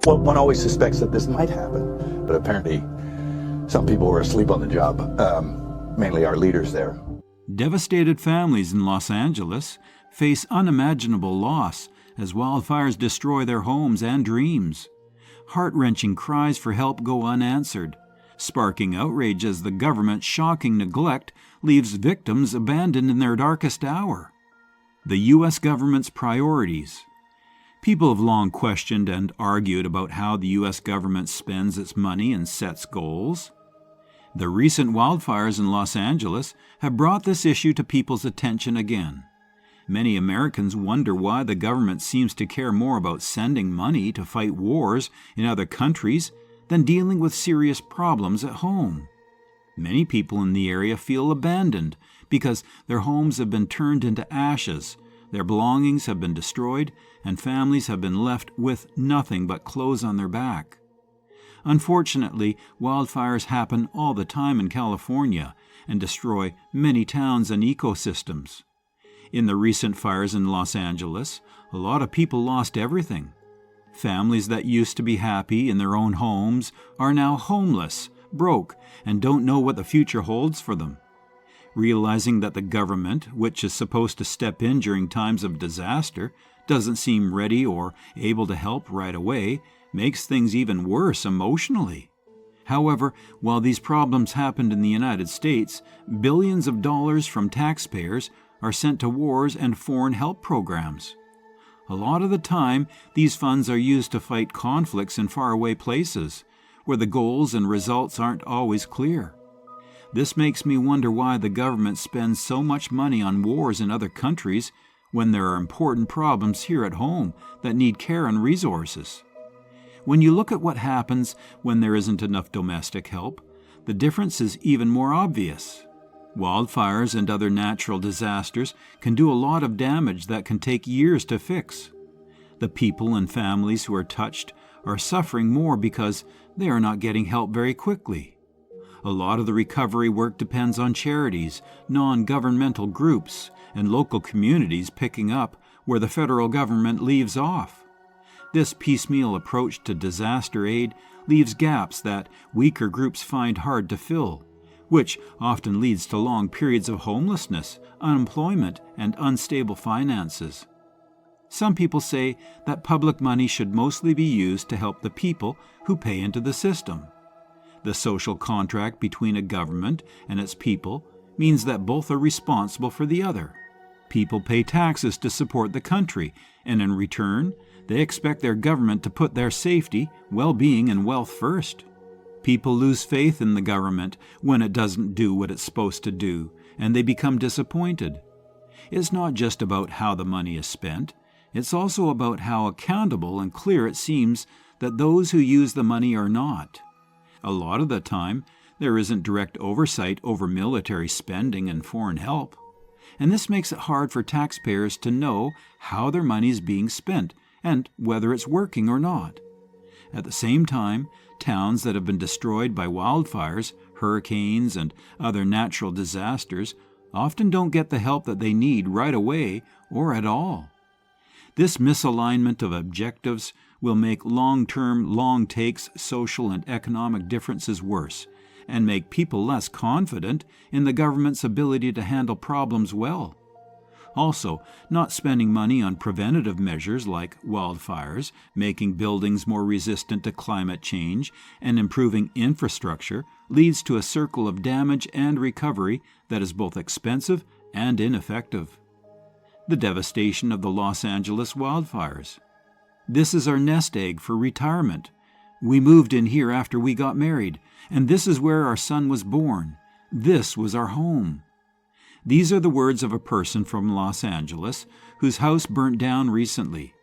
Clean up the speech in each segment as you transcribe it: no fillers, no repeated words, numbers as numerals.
Well, one always suspects that this might happen, but apparently some people were asleep on the job, mainly our leaders there. Devastated families in Los Angeles face unimaginable loss as wildfires destroy their homes and dreams. Heart-wrenching cries for help go unanswered, sparking outrage as the government's shocking neglect leaves victims abandoned in their darkest hour. The U.S. government's priorities. People have long questioned and argued about how the U.S. government spends its money and sets goals. The recent wildfires in Los Angeles have brought this issue to people's attention again. Many Americans wonder why the government seems to care more about sending money to fight wars in other countries than dealing with serious problems at home. Many people in the area feel abandoned because their homes have been turned into ashes, their belongings have been destroyed, and families have been left with nothing but clothes on their back. Unfortunately, wildfires happen all the time in California and destroy many towns and ecosystems. In the recent fires in Los Angeles, a lot of people lost everything. Families that used to be happy in their own homes are now homeless, broke, and don't know what the future holds for them. Realizing that the government, which is supposed to step in during times of disaster, doesn't seem ready or able to help right away, makes things even worse emotionally. However, while these problems happened in the United States, billions of dollars from taxpayers are sent to wars and foreign help programs. A lot of the time, these funds are used to fight conflicts in faraway places, where the goals and results aren't always clear. This makes me wonder why the government spends so much money on wars in other countries when there are important problems here at home that need care and resources. When you look at what happens when there isn't enough domestic help, the difference is even more obvious. Wildfires and other natural disasters can do a lot of damage that can take years to fix. The people and families who are touched are suffering more because they are not getting help very quickly. A lot of the recovery work depends on charities, non-governmental groups, and local communities picking up where the federal government leaves off. This piecemeal approach to disaster aid leaves gaps that weaker groups find hard to fill, which often leads to long periods of homelessness, unemployment, and unstable finances. Some people say that public money should mostly be used to help the people who pay into the system. The social contract between a government and its people means that both are responsible for the other. People pay taxes to support the country, and in return, they expect their government to put their safety, well-being, and wealth first. People lose faith in the government when it doesn't do what it's supposed to do, and they become disappointed. It's not just about how the money is spent. It's also about how accountable and clear it seems that those who use the money are not. A lot of the time, there isn't direct oversight over military spending and foreign help. And this makes it hard for taxpayers to know how their money is being spent and whether it's working or not. At the same time, towns that have been destroyed by wildfires, hurricanes, and other natural disasters often don't get the help that they need right away or at all. This misalignment of objectives will make long-term, long-takes social and economic differences worse and make people less confident in the government's ability to handle problems well. Also, not spending money on preventative measures like wildfires, making buildings more resistant to climate change, and improving infrastructure leads to a circle of damage and recovery that is both expensive and ineffective. The devastation of the Los Angeles wildfires. This is our nest egg for retirement. We moved in here after we got married, and this is where our son was born. This was our home. These are the words of a person from Los Angeles whose house burnt down recently.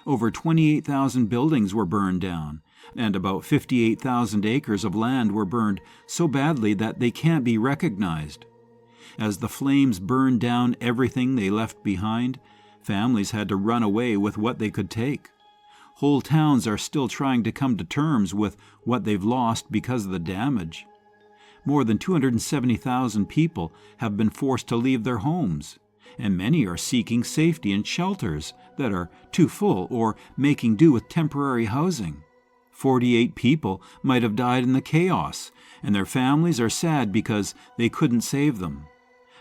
Over 28,000 buildings were burned down, and about 58,000 acres of land were burned so badly that they can't be recognized. As the flames burned down everything they left behind, families had to run away with what they could take. Whole towns are still trying to come to terms with what they've lost because of the damage. More than 270,000 people have been forced to leave their homes, and many are seeking safety in shelters that are too full or making do with temporary housing. 48 people might have died in the chaos, and their families are sad because they couldn't save them.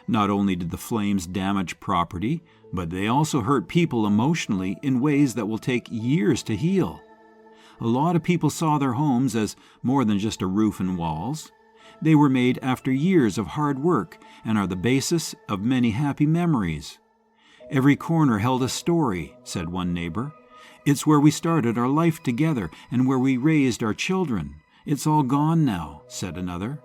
Not only did the flames damage property, but they also hurt people emotionally in ways that will take years to heal. A lot of people saw their homes as more than just a roof and walls. They were made after years of hard work and are the basis of many happy memories. "Every corner held a story," said one neighbor. "It's where we started our life together and where we raised our children. It's all gone now," said another.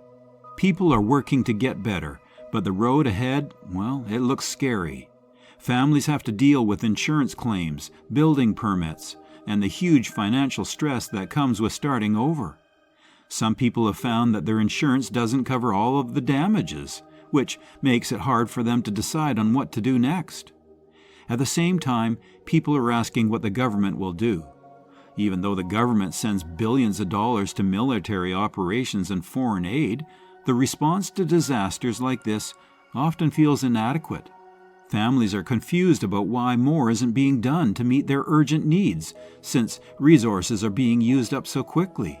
People are working to get better, but the road ahead, well, it looks scary. Families have to deal with insurance claims, building permits, and the huge financial stress that comes with starting over. Some people have found that their insurance doesn't cover all of the damages, which makes it hard for them to decide on what to do next. At the same time, people are asking what the government will do. Even though the government sends billions of dollars to military operations and foreign aid, the response to disasters like this often feels inadequate. Families are confused about why more isn't being done to meet their urgent needs, since resources are being used up so quickly.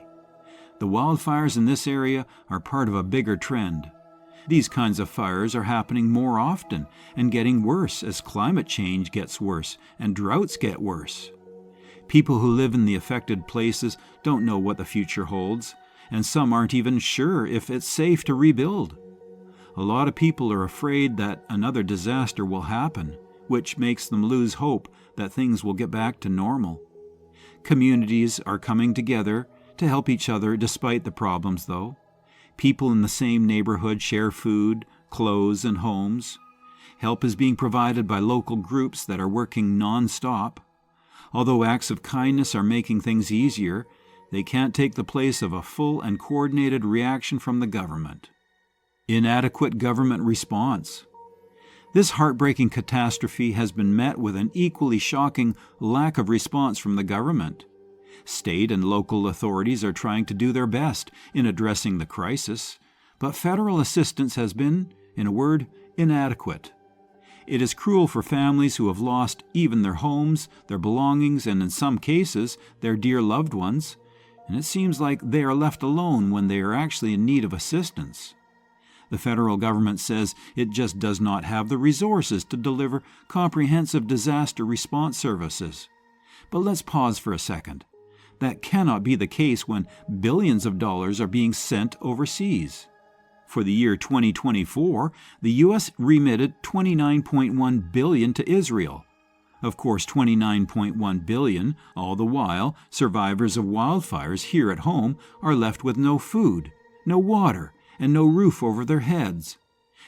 The wildfires in this area are part of a bigger trend. These kinds of fires are happening more often and getting worse as climate change gets worse and droughts get worse. People who live in the affected places don't know what the future holds, and some aren't even sure if it's safe to rebuild. A lot of people are afraid that another disaster will happen, which makes them lose hope that things will get back to normal. Communities are coming together to help each other despite the problems, though. People in the same neighborhood share food, clothes, and homes. Help is being provided by local groups that are working non-stop. Although acts of kindness are making things easier, they can't take the place of a full and coordinated reaction from the government. Inadequate government response. This heartbreaking catastrophe has been met with an equally shocking lack of response from the government. State and local authorities are trying to do their best in addressing the crisis, but federal assistance has been, in a word, inadequate. It is cruel for families who have lost even their homes, their belongings, and in some cases, their dear loved ones, and it seems like they are left alone when they are actually in need of assistance. The federal government says it just does not have the resources to deliver comprehensive disaster response services. But let's pause for a second. That cannot be the case when billions of dollars are being sent overseas. For the year 2024, the U.S. remitted $29.1 billion to Israel. Of course, $29.1 billion, all the while, survivors of wildfires here at home are left with no food, no water, and no roof over their heads.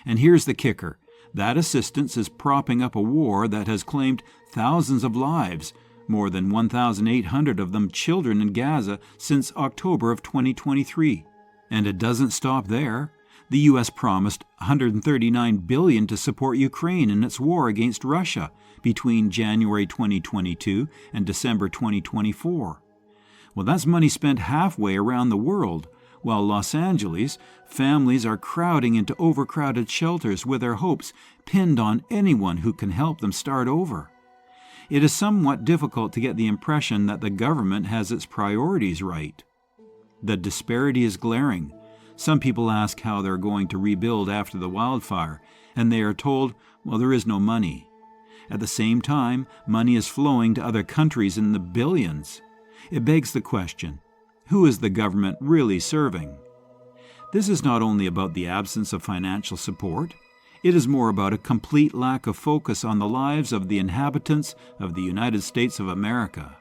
And here's the kicker. That assistance is propping up a war that has claimed thousands of lives, more than 1,800 of them children in Gaza since October of 2023. And it doesn't stop there. The U.S. promised $139 billion to support Ukraine in its war against Russia between January 2022 and December 2024. Well, that's money spent halfway around the world. While Los Angeles, families are crowding into overcrowded shelters with their hopes pinned on anyone who can help them start over. It is somewhat difficult to get the impression that the government has its priorities right. The disparity is glaring. Some people ask how they're going to rebuild after the wildfire, and they are told, well, there is no money. At the same time, money is flowing to other countries in the billions. It begs the question, who is the government really serving? This is not only about the absence of financial support, it is more about a complete lack of focus on the lives of the inhabitants of the United States of America.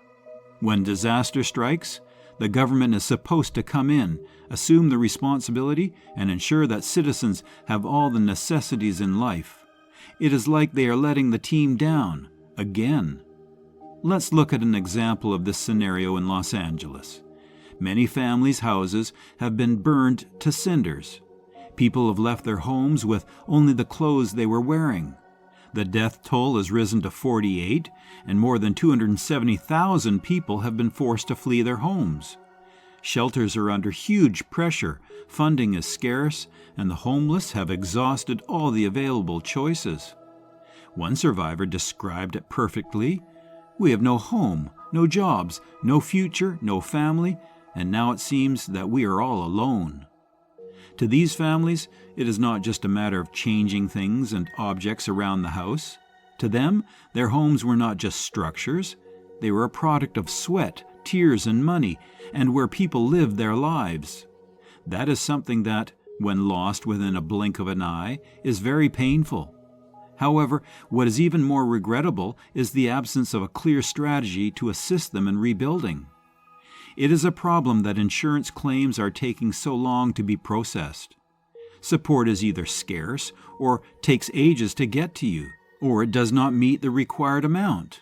When disaster strikes, the government is supposed to come in, assume the responsibility, and ensure that citizens have all the necessities in life. It is like they are letting the team down, again. Let's look at an example of this scenario in Los Angeles. Many families' houses have been burned to cinders. People have left their homes with only the clothes they were wearing. The death toll has risen to 48, and more than 270,000 people have been forced to flee their homes. Shelters are under huge pressure, funding is scarce, and the homeless have exhausted all the available choices. One survivor described it perfectly. We have no home, no jobs, no future, no family, and now it seems that we are all alone. To these families, it is not just a matter of changing things and objects around the house. To them, their homes were not just structures. They were a product of sweat, tears, and money, and where people lived their lives. That is something that, when lost within a blink of an eye, is very painful. However, what is even more regrettable is the absence of a clear strategy to assist them in rebuilding. It is a problem that insurance claims are taking so long to be processed. Support is either scarce or takes ages to get to you, or it does not meet the required amount.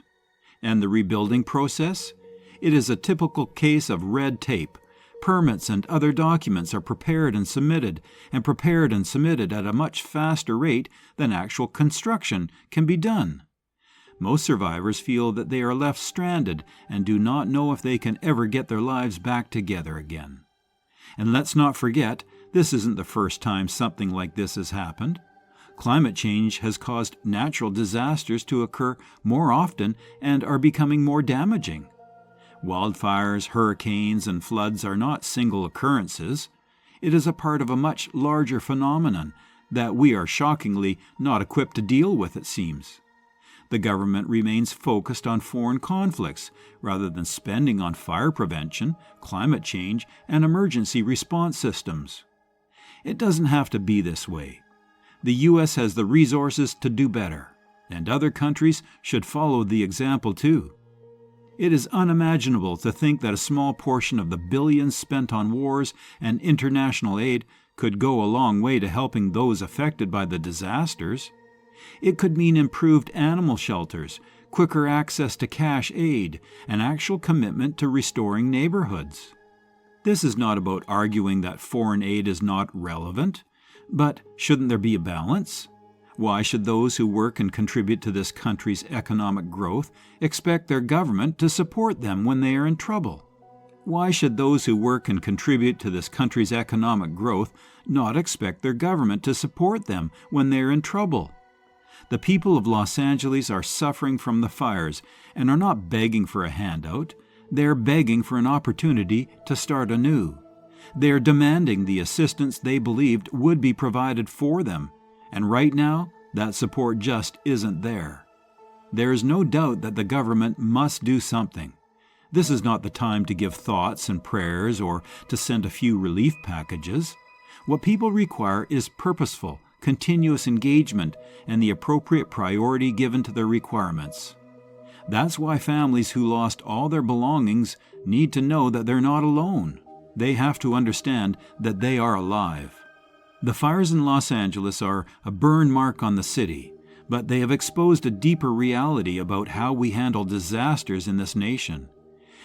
And the rebuilding process? It is a typical case of red tape. Permits and other documents are prepared and submitted at a much faster rate than actual construction can be done. Most survivors feel that they are left stranded and do not know if they can ever get their lives back together again. And let's not forget, this isn't the first time something like this has happened. Climate change has caused natural disasters to occur more often and are becoming more damaging. Wildfires, hurricanes, and floods are not single occurrences. It is a part of a much larger phenomenon that we are shockingly not equipped to deal with, it seems. The government remains focused on foreign conflicts rather than spending on fire prevention, climate change, and emergency response systems. It doesn't have to be this way. The U.S. has the resources to do better, and other countries should follow the example too. It is unimaginable to think that a small portion of the billions spent on wars and international aid could go a long way to helping those affected by the disasters. It could mean improved animal shelters, quicker access to cash aid, and actual commitment to restoring neighborhoods. This is not about arguing that foreign aid is not relevant, but shouldn't there be a balance? Why should those who work and contribute to this country's economic growth expect their government to support them when they are in trouble? Why should those who work and contribute to this country's economic growth not expect their government to support them when they are in trouble? The people of Los Angeles are suffering from the fires and are not begging for a handout. They are begging for an opportunity to start anew. They are demanding the assistance they believed would be provided for them. And right now, that support just isn't there. There is no doubt that the government must do something. This is not the time to give thoughts and prayers or to send a few relief packages. What people require is purposeful, continuous engagement and the appropriate priority given to their requirements. That's why families who lost all their belongings need to know that they're not alone. They have to understand that they are alive. The fires in Los Angeles are a burn mark on the city, but they have exposed a deeper reality about how we handle disasters in this nation.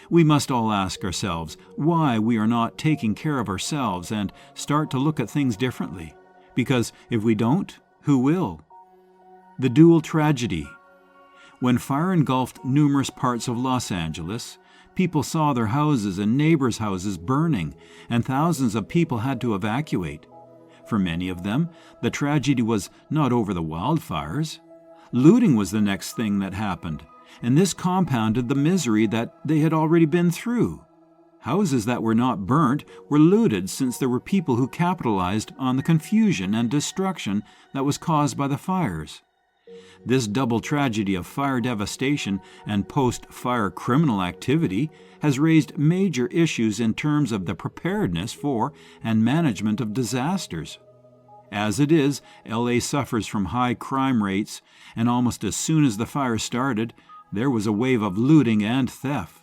We must all ask ourselves why we are not taking care of ourselves and start to look at things differently. Because if we don't, who will? The dual tragedy. When fire engulfed numerous parts of Los Angeles, people saw their houses and neighbors' houses burning, and thousands of people had to evacuate. For many of them, the tragedy was not over the wildfires. Looting was the next thing that happened, and this compounded the misery that they had already been through. Houses that were not burnt were looted since there were people who capitalized on the confusion and destruction that was caused by the fires. This double tragedy of fire devastation and post-fire criminal activity has raised major issues in terms of the preparedness for and management of disasters. As it is, LA suffers from high crime rates, and almost as soon as the fire started, there was a wave of looting and theft.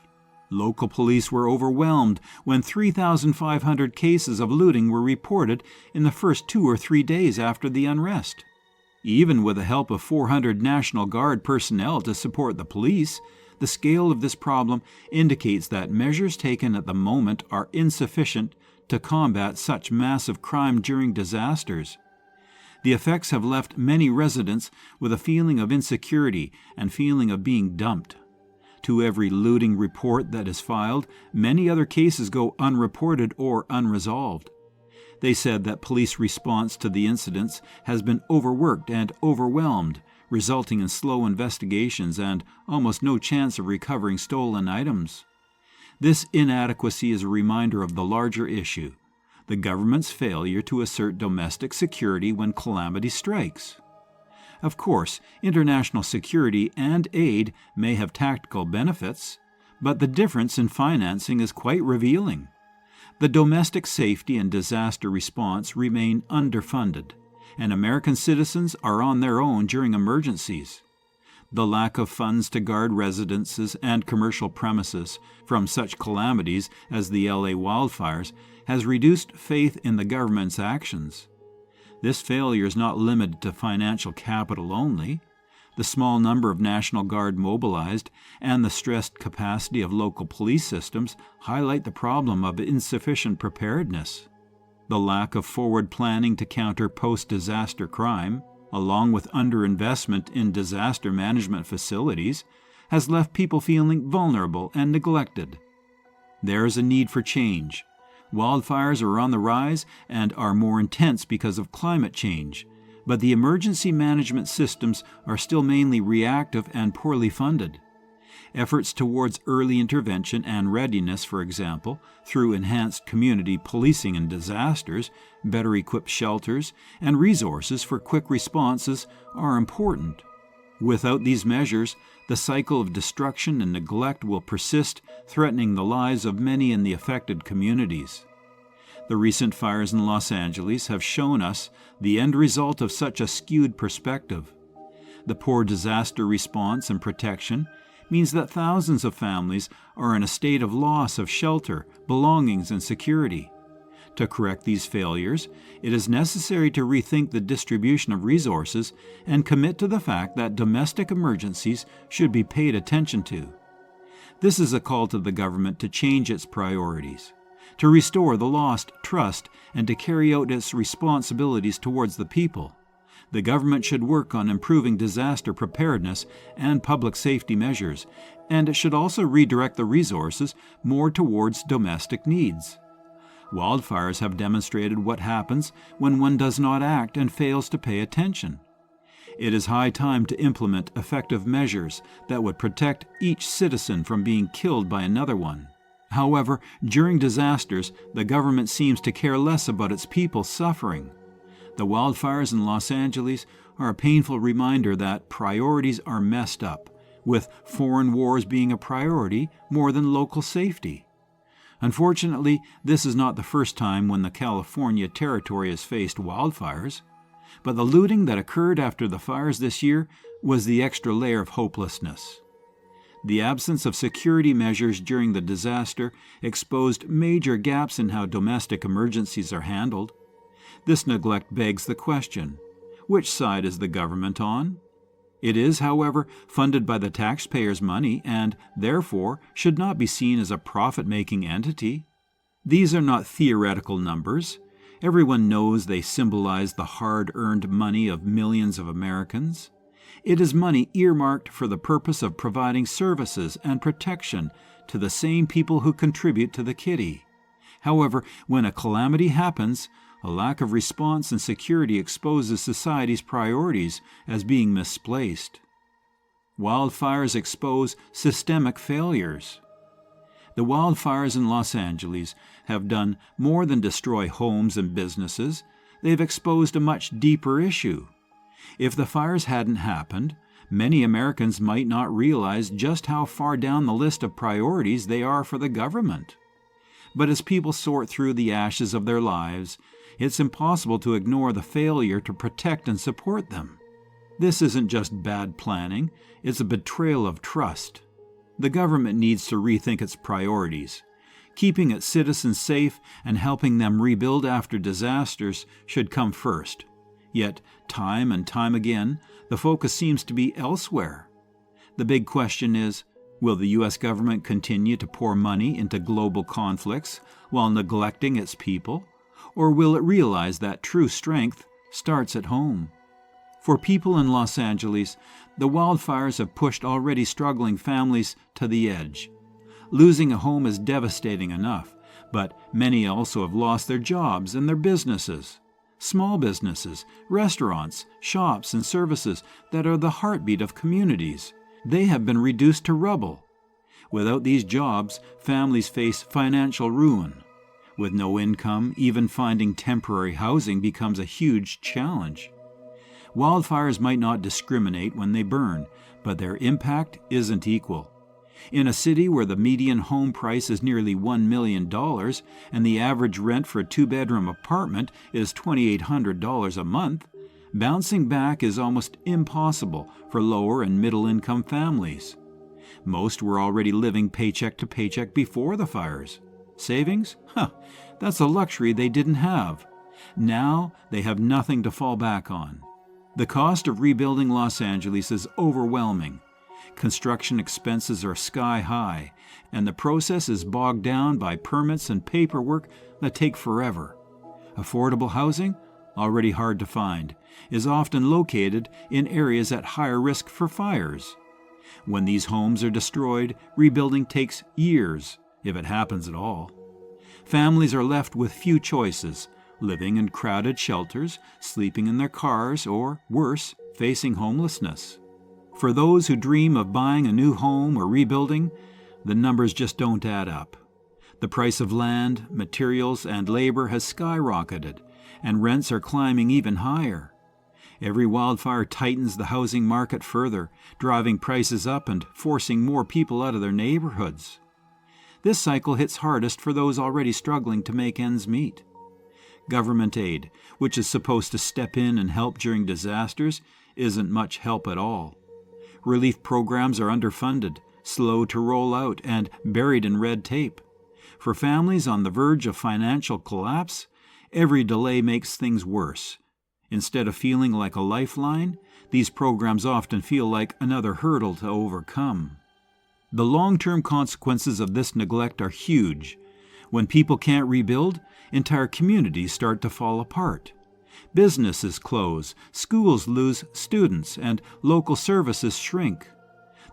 Local police were overwhelmed when 3,500 cases of looting were reported in the first 2 or 3 days after the unrest. Even with the help of 400 National Guard personnel to support the police, the scale of this problem indicates that measures taken at the moment are insufficient to combat such massive crime during disasters. The effects have left many residents with a feeling of insecurity and feeling of being dumped. To every looting report that is filed, many other cases go unreported or unresolved. They said that police response to the incidents has been overworked and overwhelmed, resulting in slow investigations and almost no chance of recovering stolen items. This inadequacy is a reminder of the larger issue, the government's failure to assert domestic security when calamity strikes. Of course, international security and aid may have tactical benefits, but the difference in financing is quite revealing. The domestic safety and disaster response remain underfunded, and American citizens are on their own during emergencies. The lack of funds to guard residences and commercial premises from such calamities as the LA wildfires has reduced faith in the government's actions. This failure is not limited to financial capital only. The small number of National Guard mobilized and the stressed capacity of local police systems highlight the problem of insufficient preparedness. The lack of forward planning to counter post-disaster crime, along with underinvestment in disaster management facilities, has left people feeling vulnerable and neglected. There is a need for change. Wildfires are on the rise and are more intense because of climate change, but the emergency management systems are still mainly reactive and poorly funded. Efforts towards early intervention and readiness, for example, through enhanced community policing in disasters, better equipped shelters, and resources for quick responses are important. Without these measures, the cycle of destruction and neglect will persist, threatening the lives of many in the affected communities. The recent fires in Los Angeles have shown us the end result of such a skewed perspective. The poor disaster response and protection means that thousands of families are in a state of loss of shelter, belongings, and security. To correct these failures, it is necessary to rethink the distribution of resources and commit to the fact that domestic emergencies should be paid attention to. This is a call to the government to change its priorities, to restore the lost trust, and to carry out its responsibilities towards the people. The government should work on improving disaster preparedness and public safety measures, and it should also redirect the resources more towards domestic needs. Wildfires have demonstrated what happens when one does not act and fails to pay attention. It is high time to implement effective measures that would protect each citizen from being killed by another one. However, during disasters, the government seems to care less about its people suffering. The wildfires in Los Angeles are a painful reminder that priorities are messed up, with foreign wars being a priority more than local safety. Unfortunately, this is not the first time when the California territory has faced wildfires, but the looting that occurred after the fires this year was the extra layer of hopelessness. The absence of security measures during the disaster exposed major gaps in how domestic emergencies are handled. This neglect begs the question, which side is the government on? It is, however, funded by the taxpayers' money and, therefore, should not be seen as a profit-making entity. These are not theoretical numbers. Everyone knows they symbolize the hard-earned money of millions of Americans. It is money earmarked for the purpose of providing services and protection to the same people who contribute to the kitty. However, when a calamity happens, a lack of response and security exposes society's priorities as being misplaced. Wildfires expose systemic failures. The wildfires in Los Angeles have done more than destroy homes and businesses. They've exposed a much deeper issue. If the fires hadn't happened, many Americans might not realize just how far down the list of priorities they are for the government. But as people sort through the ashes of their lives, it's impossible to ignore the failure to protect and support them. This isn't just bad planning, it's a betrayal of trust. The government needs to rethink its priorities. Keeping its citizens safe and helping them rebuild after disasters should come first. Yet, time and time again, the focus seems to be elsewhere. The big question is, will the U.S. government continue to pour money into global conflicts while neglecting its people? Or will it realize that true strength starts at home? For people in Los Angeles, the wildfires have pushed already struggling families to the edge. Losing a home is devastating enough, but many also have lost their jobs and their businesses. small businesses, restaurants, shops, and services that are the heartbeat of communities. They have been reduced to rubble. Without these jobs, families face financial ruin. With no income, even finding temporary housing becomes a huge challenge. Wildfires might not discriminate when they burn, but their impact isn't equal. In a city where the median home price is nearly $1 million and the average rent for a two-bedroom apartment is $2,800 a month, bouncing back is almost impossible for lower and middle-income families. Most were already living paycheck to paycheck before the fires. Savings? That's a luxury they didn't have. Now they have nothing to fall back on. The cost of rebuilding Los Angeles is overwhelming. Construction expenses are sky high, and the process is bogged down by permits and paperwork that take forever. Affordable housing, already hard to find, is often located in areas at higher risk for fires. When these homes are destroyed, rebuilding takes years, if it happens at all. Families are left with few choices, living in crowded shelters, sleeping in their cars, or, worse, facing homelessness. For those who dream of buying a new home or rebuilding, the numbers just don't add up. The price of land, materials, and labor has skyrocketed, and rents are climbing even higher. Every wildfire tightens the housing market further, driving prices up and forcing more people out of their neighborhoods. This cycle hits hardest for those already struggling to make ends meet. Government aid, which is supposed to step in and help during disasters, isn't much help at all. Relief programs are underfunded, slow to roll out, and buried in red tape. For families on the verge of financial collapse, every delay makes things worse. Instead of feeling like a lifeline, these programs often feel like another hurdle to overcome. The long-term consequences of this neglect are huge. When people can't rebuild, entire communities start to fall apart. Businesses close, schools lose students, and local services shrink.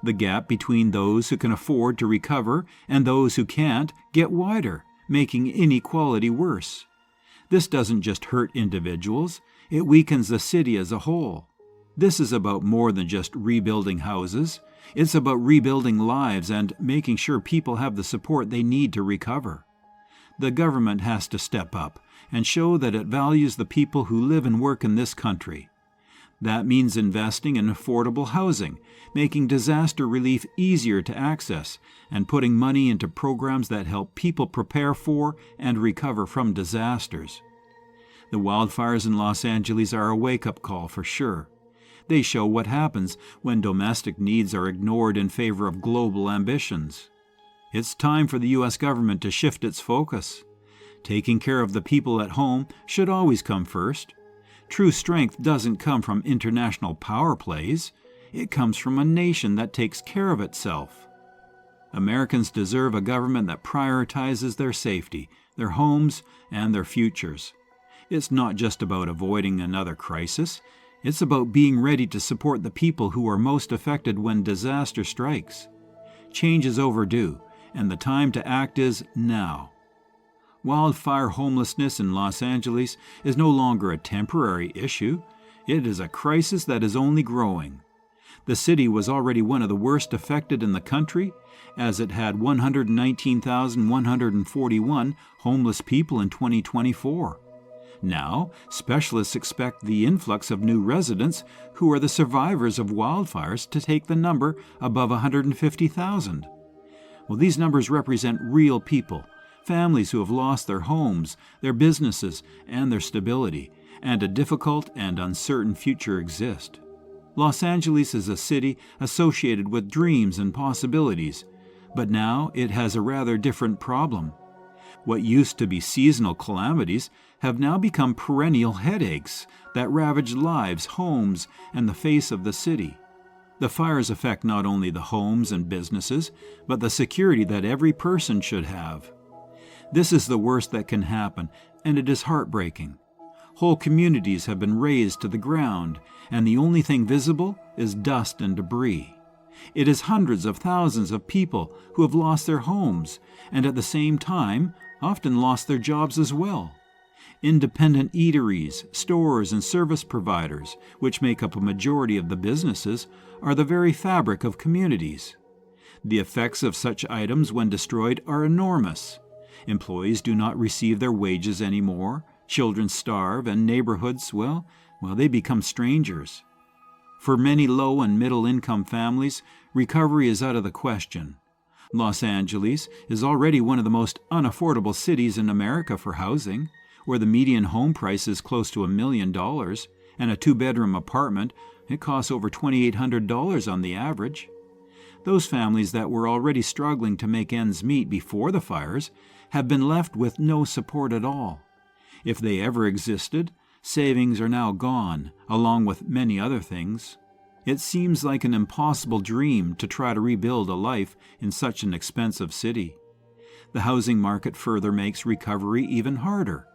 The gap between those who can afford to recover and those who can't get wider, making inequality worse. This doesn't just hurt individuals, it weakens the city as a whole. This is about more than just rebuilding houses. It's about rebuilding lives and making sure people have the support they need to recover. The government has to step up and show that it values the people who live and work in this country. That means investing in affordable housing, making disaster relief easier to access, and putting money into programs that help people prepare for and recover from disasters. The wildfires in Los Angeles are a wake-up call for sure. They show what happens when domestic needs are ignored in favor of global ambitions. It's time for the U.S. government to shift its focus. Taking care of the people at home should always come first. True strength doesn't come from international power plays. It comes from a nation that takes care of itself. Americans deserve a government that prioritizes their safety, their homes, and their futures. It's not just about avoiding another crisis. It's about being ready to support the people who are most affected when disaster strikes. Change is overdue, and the time to act is now. Wildfire homelessness in Los Angeles is no longer a temporary issue. It is a crisis that is only growing. The city was already one of the worst affected in the country, as it had 119,141 homeless people in 2024. Now, specialists expect the influx of new residents who are the survivors of wildfires to take the number above 150,000. Well, these numbers represent real people, families who have lost their homes, their businesses, and their stability, and a difficult and uncertain future exist. Los Angeles is a city associated with dreams and possibilities, but now it has a rather different problem. What used to be seasonal calamities have now become perennial headaches that ravage lives, homes, and the face of the city. The fires affect not only the homes and businesses, but the security that every person should have. This is the worst that can happen, and it is heartbreaking. Whole communities have been razed to the ground, and the only thing visible is dust and debris. It is hundreds of thousands of people who have lost their homes, and at the same time, often lost their jobs as well. Independent eateries, stores, and service providers, which make up a majority of the businesses, are the very fabric of communities. The effects of such items when destroyed are enormous. Employees do not receive their wages anymore, children starve, and neighborhoods, well, they become strangers. For many low and middle-income families, recovery is out of the question. Los Angeles is already one of the most unaffordable cities in America for housing, where the median home price is close to $1 million, and a two-bedroom apartment, it costs over $2,800 on the average. Those families that were already struggling to make ends meet before the fires have been left with no support at all. If they ever existed, savings are now gone, along with many other things. It seems like an impossible dream to try to rebuild a life in such an expensive city. The housing market further makes recovery even harder.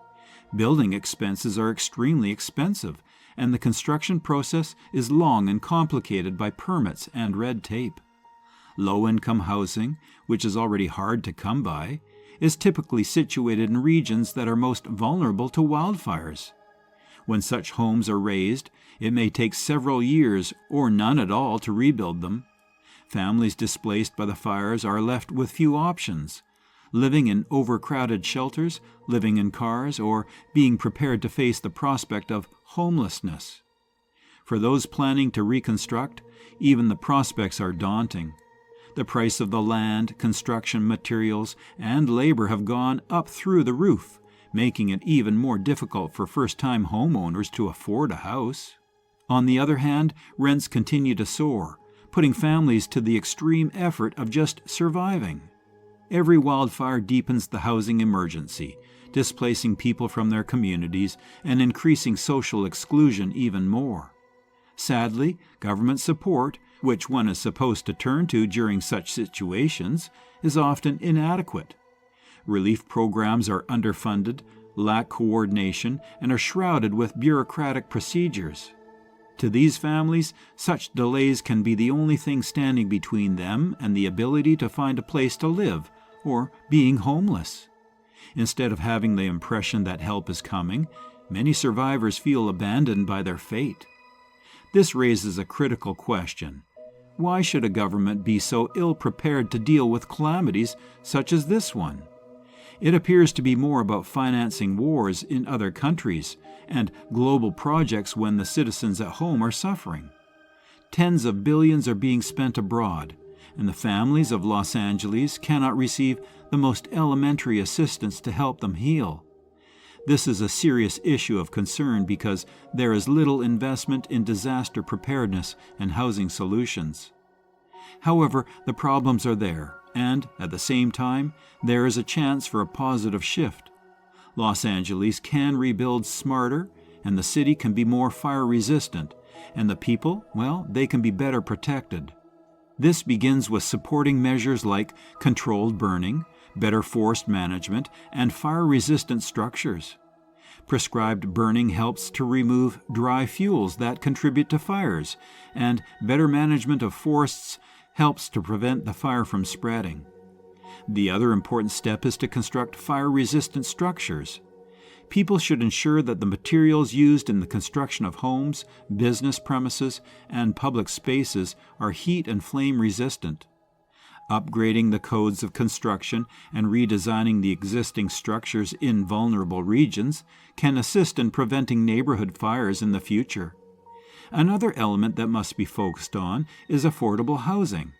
Building expenses are extremely expensive, and the construction process is long and complicated by permits and red tape. Low-income housing, which is already hard to come by, is typically situated in regions that are most vulnerable to wildfires. When such homes are razed, it may take several years or none at all to rebuild them. Families displaced by the fires are left with few options: living in overcrowded shelters, living in cars, or being prepared to face the prospect of homelessness. For those planning to reconstruct, even the prospects are daunting. The price of the land, construction materials, and labor have gone up through the roof, making it even more difficult for first-time homeowners to afford a house. On the other hand, rents continue to soar, putting families to the extreme effort of just surviving. Every wildfire deepens the housing emergency, displacing people from their communities and increasing social exclusion even more. Sadly, government support, which one is supposed to turn to during such situations, is often inadequate. Relief programs are underfunded, lack coordination, and are shrouded with bureaucratic procedures. To these families, such delays can be the only thing standing between them and the ability to find a place to live, or being homeless. Instead of having the impression that help is coming, many survivors feel abandoned by their fate. This raises a critical question. Why should a government be so ill-prepared to deal with calamities such as this one? It appears to be more about financing wars in other countries and global projects when the citizens at home are suffering. Tens of billions are being spent abroad, and the families of Los Angeles cannot receive the most elementary assistance to help them heal. This is a serious issue of concern because there is little investment in disaster preparedness and housing solutions. However, the problems are there, and at the same time, there is a chance for a positive shift. Los Angeles can rebuild smarter, and the city can be more fire-resistant, and the people, they can be better protected. This begins with supporting measures like controlled burning, better forest management, and fire-resistant structures. Prescribed burning helps to remove dry fuels that contribute to fires, and better management of forests helps to prevent the fire from spreading. The other important step is to construct fire-resistant structures. People should ensure that the materials used in the construction of homes, business premises, and public spaces are heat and flame resistant. Upgrading the codes of construction and redesigning the existing structures in vulnerable regions can assist in preventing neighborhood fires in the future. Another element that must be focused on is affordable housing.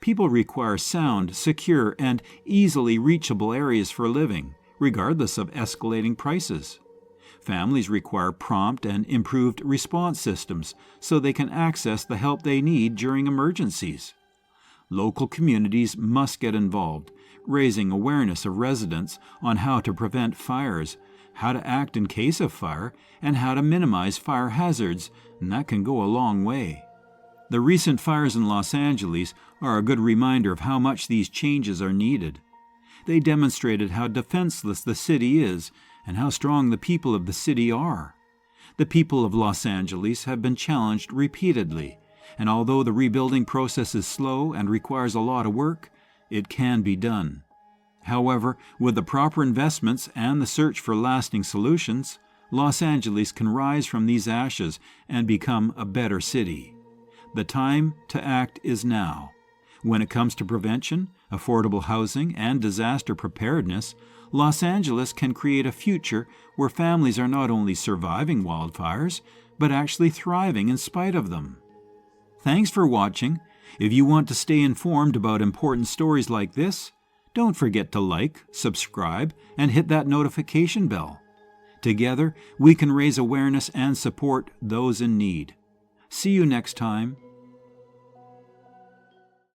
People require sound, secure, and easily reachable areas for living, regardless of escalating prices. Families require prompt and improved response systems so they can access the help they need during emergencies. Local communities must get involved, raising awareness of residents on how to prevent fires, how to act in case of fire, and how to minimize fire hazards, and that can go a long way. The recent fires in Los Angeles are a good reminder of how much these changes are needed. They demonstrated how defenseless the city is and how strong the people of the city are. The people of Los Angeles have been challenged repeatedly, and although the rebuilding process is slow and requires a lot of work, it can be done. However, with the proper investments and the search for lasting solutions, Los Angeles can rise from these ashes and become a better city. The time to act is now. When it comes to prevention, affordable housing, and disaster preparedness, Los Angeles can create a future where families are not only surviving wildfires, but actually thriving in spite of them. Thanks for watching. If you want to stay informed about important stories like this, don't forget to like, subscribe, and hit that notification bell. Together, we can raise awareness and support those in need. See you next time.